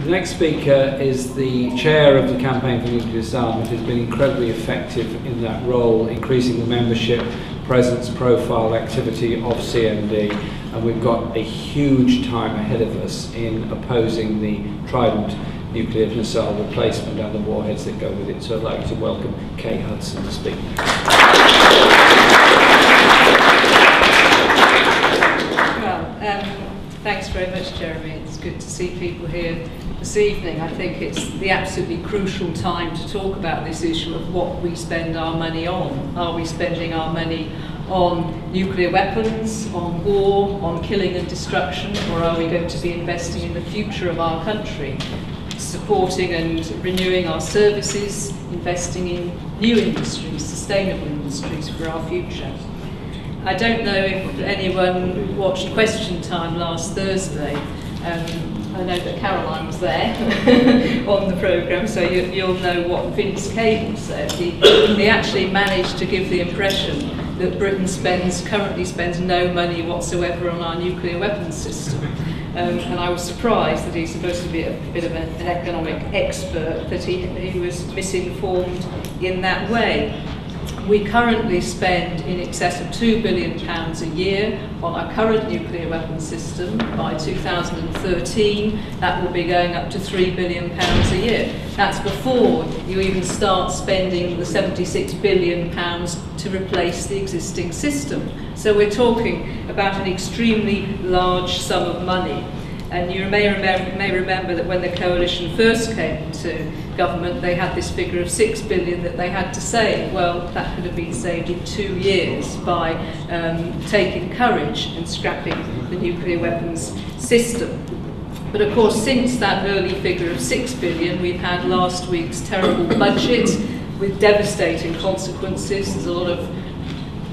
The next speaker is the chair of the Campaign for Nuclear Disarmament, who's been incredibly effective in that role, increasing the membership, presence, profile, activity of CND, and we've got a huge time ahead of us in opposing the Trident nuclear missile replacement and the warheads that go with it. So I'd like to welcome Kay Hudson to speak. Thanks very much, Jeremy. It's good to see people here this evening. I think it's the absolutely crucial time to talk about this issue of what we spend our money on. Are we spending our money on nuclear weapons, on war, on killing and destruction, or are we going to be investing in the future of our country, supporting and renewing our services, investing in new industries, sustainable industries for our future? I don't know if anyone watched Question Time last Thursday. I know that Caroline was there on the programme, so you'll know what Vince Cable said. He actually managed to give the impression that Britain currently spends no money whatsoever on our nuclear weapons system. And I was surprised that he's supposed to be a bit of an economic expert, that he was misinformed in that way. We currently spend in excess of £2 billion a year on our current nuclear weapons system. By 2013, that will be going up to £3 billion a year. That's before you even start spending the £76 billion to replace the existing system. So we're talking about an extremely large sum of money. And you may remember that when the coalition first came to government, they had this figure of £6 billion that they had to save. Well, that could have been saved in 2 years by taking courage and scrapping the nuclear weapons system. But of course, since that early figure of £6 billion, we've had last week's terrible budget with devastating consequences. There's a lot of,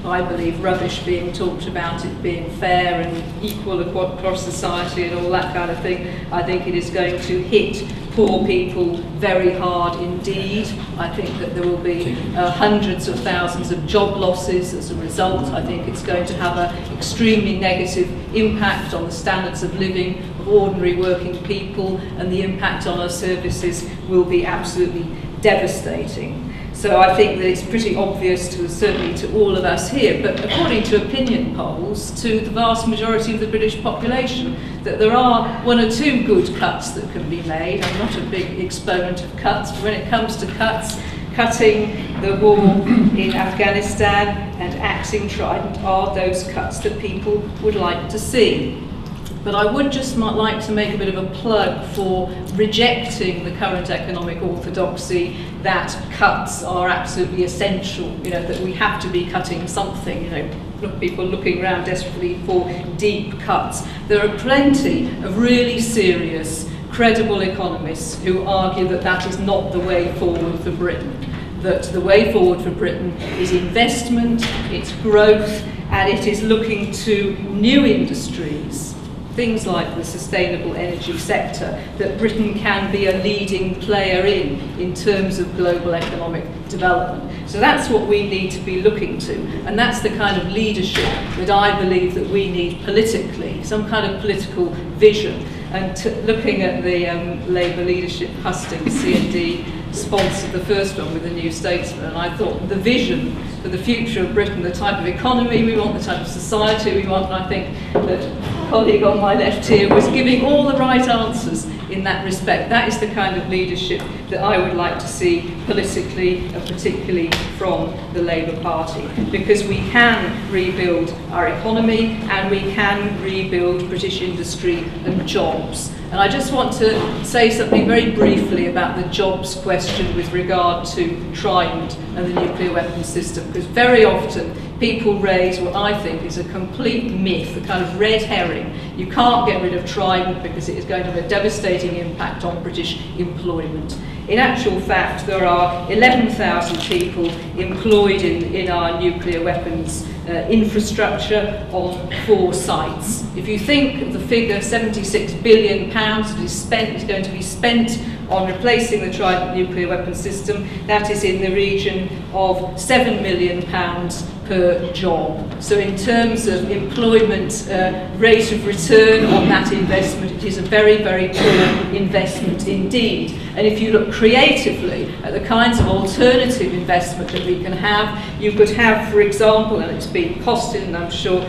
I believe, rubbish being talked about it being fair and equal across society and all that kind of thing. I think it is going to hit poor people very hard indeed. I think that there will be hundreds of thousands of job losses as a result. I think it's going to have an extremely negative impact on the standards of living of ordinary working people, and the impact on our services will be absolutely devastating. So I think that it's pretty obvious, certainly to all of us here, but according to opinion polls, to the vast majority of the British population, that there are one or two good cuts that can be made. I'm not a big exponent of cuts, but when it comes to cuts, cutting the war in Afghanistan and axing Trident are those cuts that people would like to see. But I would just like to make a bit of a plug for rejecting the current economic orthodoxy that cuts are absolutely essential, that we have to be cutting something, people looking around desperately for deep cuts. There are plenty of really serious, credible economists who argue that that is not the way forward for Britain, that the way forward for Britain is investment, it's growth, and it is looking to new industries, things like the sustainable energy sector, that Britain can be a leading player in terms of global economic development. So that's what we need to be looking to, and that's the kind of leadership that I believe that we need politically, some kind of political vision. And looking at the Labour leadership, Hudson, CND, sponsored the first one with the New Statesman, and I thought the vision for the future of Britain, the type of economy we want, the type of society we want, and I think that a colleague on my left here was giving all the right answers in that respect. That is the kind of leadership that I would like to see politically, and particularly from the Labour Party, because we can rebuild our economy and we can rebuild British industry and jobs. And I just want to say something very briefly about the jobs question with regard to Trident and the nuclear weapons system, because very often people raise what I think is a complete myth, a kind of red herring. You can't get rid of Trident because it is going to have a devastating impact on British employment. In actual fact, there are 11,000 people employed in our nuclear weapons infrastructure on 4 sites. If you think of the figure £76 billion that is going to be spent on replacing the Trident nuclear weapon system, that is in the region of £7 million per job. So in terms of employment rate of return on that investment, it is a very, very poor investment indeed. And if you look creatively at the kinds of alternative investment that we can have, you could have, for example, and it's been costed, and I'm sure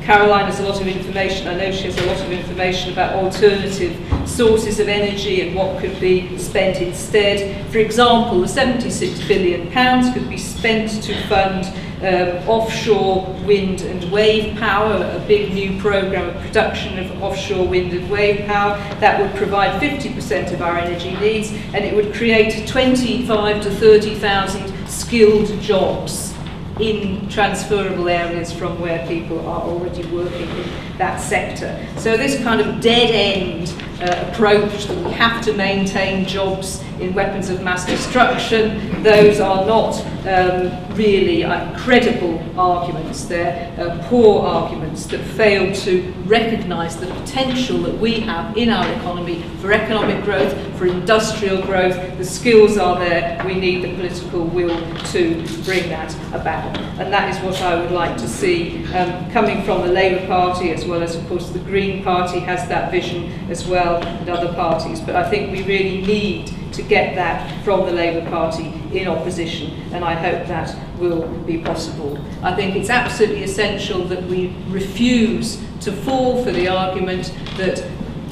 Caroline has a lot of information, I know she has a lot of information about alternative sources of energy and what could be spent instead. For example, the £76 billion could be spent to fund offshore wind and wave power, a big new programme of production of offshore wind and wave power. That would provide 50% of our energy needs, and it would create 25 to 30,000 skilled jobs in transferable areas from where people are already working in that sector. So this kind of dead-end approach that we have to maintain jobs in weapons of mass destruction, those are not really credible arguments. They're poor arguments that fail to recognise the potential that we have in our economy for economic growth, for industrial growth. The skills are there, we need the political will to bring that about. And that is what I would like to see coming from the Labour Party, as well as, of course, the Green Party has that vision as well, and other parties. But I think we really need to get that from the Labour Party in opposition, and I hope that will be possible. I think it's absolutely essential that we refuse to fall for the argument that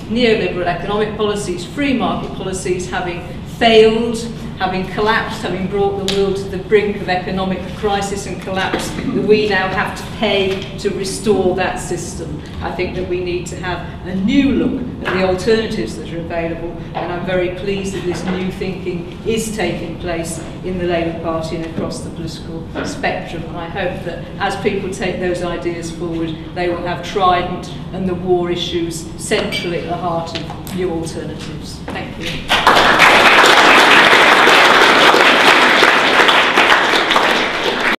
neoliberal economic policies, free market policies, having failed, having collapsed, having brought the world to the brink of economic crisis and collapse, that we now have to pay to restore that system. I think that we need to have a new look at the alternatives that are available, and I'm very pleased that this new thinking is taking place in the Labour Party and across the political spectrum. And I hope that as people take those ideas forward, they will have Trident and the war issues centrally at the heart of new alternatives. Thank you.